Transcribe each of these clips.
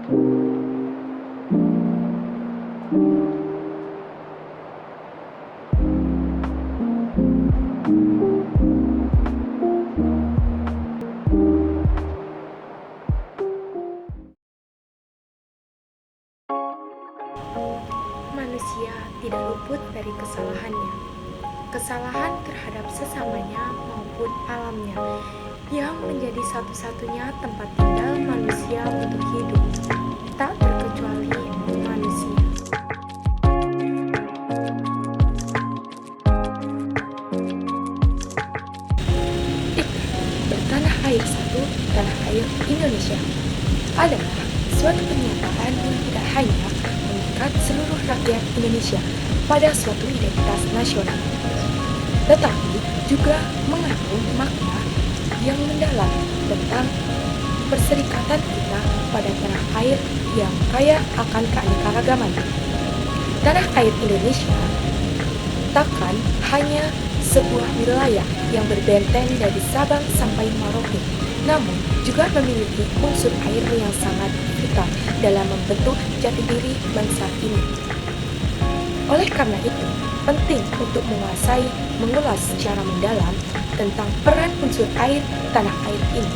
Manusia tidak luput dari kesalahannya. Kesalahan terhadap sesamanya maupun alamnya yang menjadi satu-satunya tempat tinggal manusia untuk hidup, tak terkecuali manusia. Bertanah air satu, tanah air Indonesia adalah suatu pernyataan yang tidak hanya mengikat seluruh rakyat Indonesia pada suatu identitas nasional, tetapi juga mengandung makna yang mendalam tentang perserikatan kita pada tanah air yang kaya akan keanekaragaman. Tanah air Indonesia takkan hanya sebuah wilayah yang berbenteng dari Sabang sampai Merauke, namun juga memiliki unsur air yang sangat vital dalam membentuk jati diri bangsa ini. Oleh karena itu, penting untuk mengulas secara mendalam tentang peran unsur air tanah air ini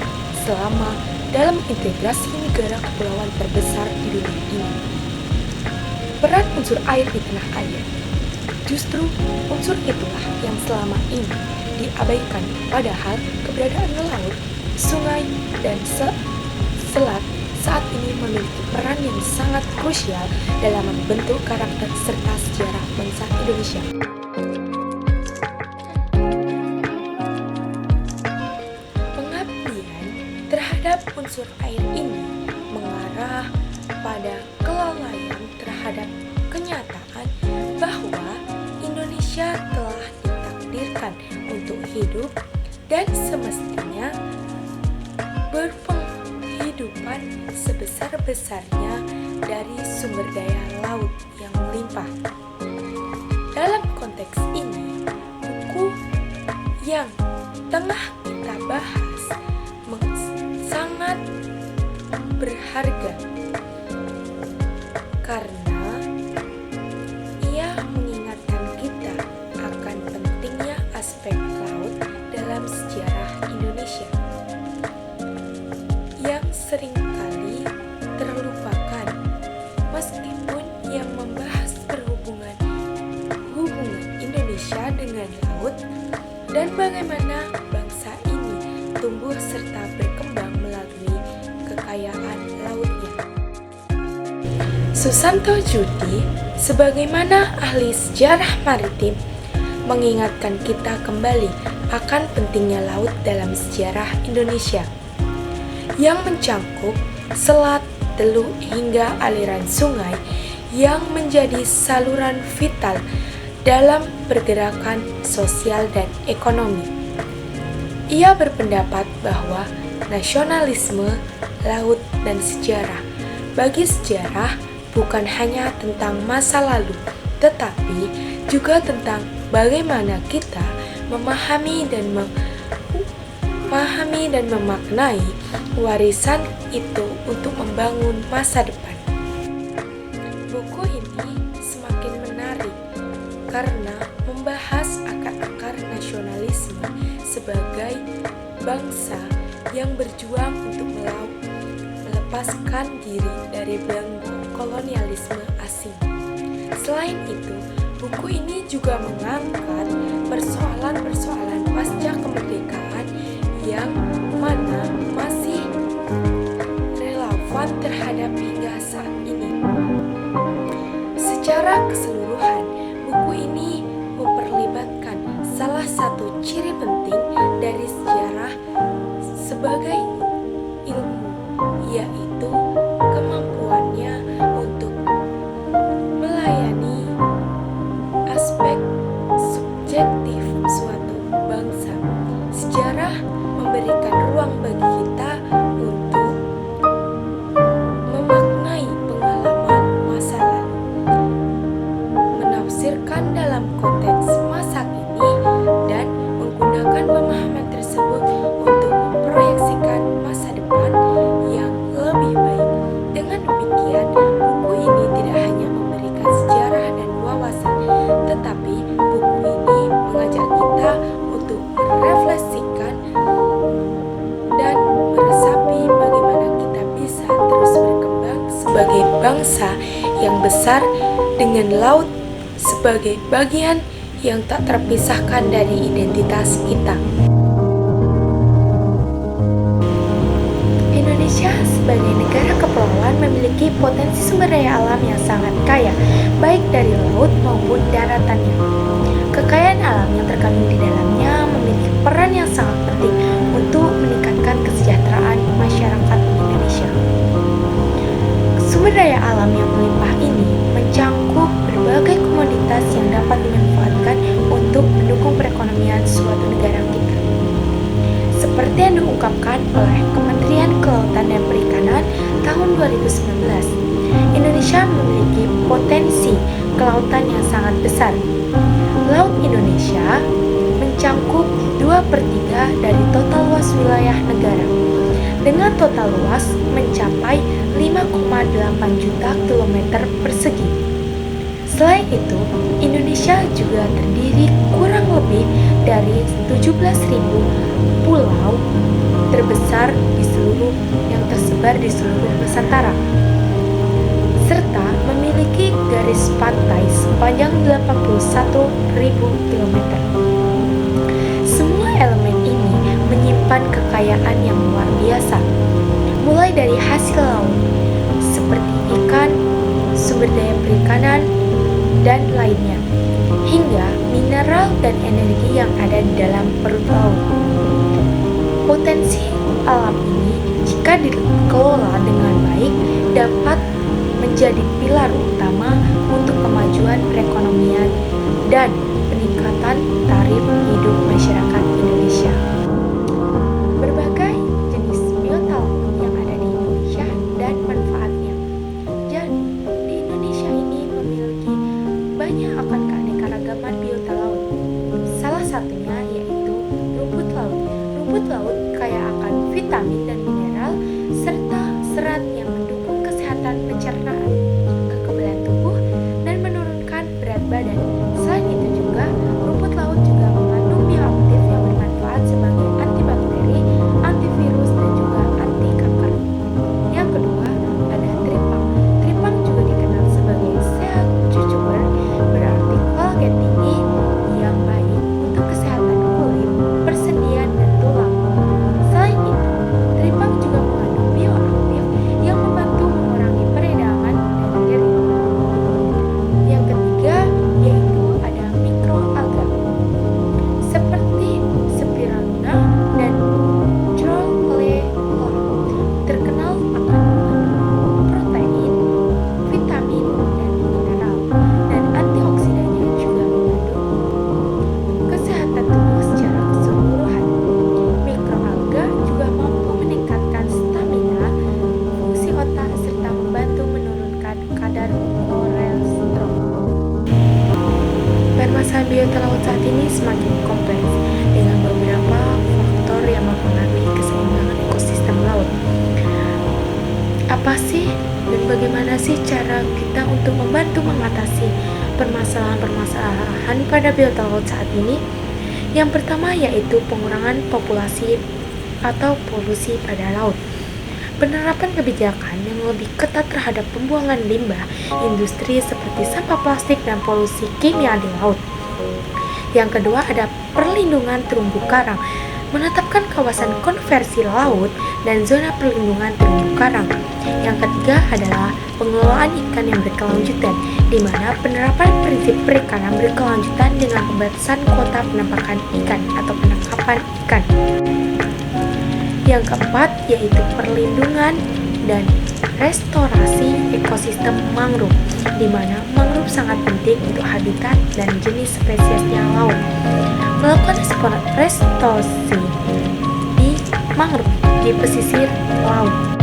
selama dalam integrasi negara kepulauan terbesar di dunia ini. Peran unsur air di tanah air, justru unsur itulah yang selama ini diabaikan, padahal keberadaan laut, sungai, dan selat saat ini memiliki peran yang sangat krusial dalam membentuk karakter serta sejarah bangsa Indonesia. Pengabdian terhadap unsur air ini mengarah pada kelalaian terhadap kenyataan bahwa Indonesia telah ditakdirkan untuk hidup dan semestinya berpenghidupan sebesar-besarnya dari sumber daya laut yang melimpah. Dalam konteks ini, buku yang tengah kita bahas sangat berharga karena ia mengingatkan kita akan pentingnya aspek laut dalam sejarah Indonesia yang seringkali terlupakan, meskipun yang membahas hubungan Indonesia dengan laut dan bagaimana bangsa ini tumbuh serta berkembang melalui kekayaan lautnya. Susanto Djudi, sebagaimana ahli sejarah maritim, mengingatkan kita kembali akan pentingnya laut dalam sejarah Indonesia yang mencangkup selat, teluk, hingga aliran sungai yang menjadi saluran vital dalam pergerakan sosial dan ekonomi. Ia berpendapat bahwa nasionalisme, laut, dan sejarah bagi sejarah bukan hanya tentang masa lalu, tetapi juga tentang bagaimana kita memahami dan memaknai warisan itu untuk membangun masa depan. Buku ini semakin menarik karena membahas akar-akar nasionalisme sebagai bangsa yang berjuang untuk melepaskan diri dari belenggu kolonialisme asing. Selain itu, buku ini juga mengangkat persoalan-persoalan pasca kemerdekaan yang mana masih relevan terhadap hingga saat ini. Secara keseluruhan, buku ini memperlibatkan salah satu ciri penting dari sejarah sebagai ilmu, yaitu kemampuannya untuk melayani aspek subjektif suatu bangsa. Sejarah memberikan ruang bagi kita untuk memaknai pengalaman masa lalu, menafsirkan dalam konteks masa kini, dan menggunakan pemahaman tersebut untuk memproyeksikan masa depan yang lebih baik. bangsa yang besar dengan laut sebagai bagian yang tak terpisahkan dari identitas kita. Indonesia sebagai negara kepulauan memiliki potensi sumber daya alam yang sangat kaya, baik dari laut maupun daratannya. Kekayaan alam yang terkandung di dalamnya memiliki peran yang sangat penting untuk meningkatkan kesejahteraan masyarakat Indonesia. Sumber daya alam yang melimpah ini mencangkup berbagai komoditas yang dapat dimanfaatkan untuk mendukung perekonomian suatu negara kita. Seperti yang diungkapkan oleh Kementerian Kelautan dan Perikanan tahun 2019, Indonesia memiliki potensi kelautan yang sangat besar. Laut Indonesia mencangkup 2/3 dari total luas wilayah negara, dengan total luas mencapai 5,8 juta kilometer persegi. Selain itu, Indonesia juga terdiri kurang lebih dari 17.000 pulau terbesar yang tersebar di seluruh Nusantara, serta memiliki garis pantai sepanjang 81.000 km. Semua elemen ini menyimpan kekayaan yang luar biasa, mulai dari hasil laut seperti ikan, sumber daya perikanan, dan lainnya, hingga mineral dan energi yang ada di dalam perut laut. Potensi alam ini, jika dikelola dengan baik, dapat menjadi pilar utama untuk kemajuan perekonomian dan peningkatan taraf hidup masyarakat Indonesia. Berbagai jenis biota laut yang ada di Indonesia dan manfaatnya. Jadi, di Indonesia ini memiliki banyak akan keanekaragaman biota laut. Salah satunya yaitu rumput laut. Rumput laut kaya akan vitamin dan mineral serta serat yang mendukung kesehatan pencernaan, kekebalan tubuh, dan menurunkan berat badan. Selain itu juga, rumput laut juga mengandung bioaktif yang bermanfaat sebagai antibakteri, antivirus, dan juga anti kanker. Yang kedua, ada tripang. Tripang juga dikenal sebagai sehat cucuber, berarti kolagen tinggi yang baik untuk kesehatan kulit, persendian, dan tulang. Selain itu, tripang juga mengandung bioaktif yang membantu mengurangi peradangan dan nyeri. Yang ketiga, yaitu ada mikroalga seperti spirulina dan Troglodyte, terkenal akan mengandung protein, vitamin, dan mineral, dan antioksidannya juga membantu kesehatan tubuh secara keseluruhan. Mikroalga juga mampu meningkatkan stamina, fungsi otak, serta membantu menurunkan kadar kolesterol. Permasalahan biota laut saat ini semakin kompleks dengan beberapa faktor yang mempengaruhi keseimbangan ekosistem laut. Apa sih dan bagaimana sih cara kita untuk membantu mengatasi permasalahan-permasalahan pada biota laut saat ini? Yang pertama yaitu pengurangan populasi atau polusi pada laut. Penerapan kebijakan yang lebih ketat terhadap pembuangan limbah industri seperti sampah plastik dan polusi kimia di laut. Yang kedua ada perlindungan terumbu karang, menetapkan kawasan konversi laut dan zona perlindungan terumbu karang. Yang ketiga adalah pengelolaan ikan yang berkelanjutan, di mana penerapan prinsip perikanan berkelanjutan dengan pembatasan kuota penampakan ikan atau penangkapan ikan. Yang keempat yaitu perlindungan dan restorasi ekosistem mangrove, di mana mangrove sangat penting untuk habitat dan jenis spesiesnya laut. Melakukan restorasi di mangrove di pesisir laut.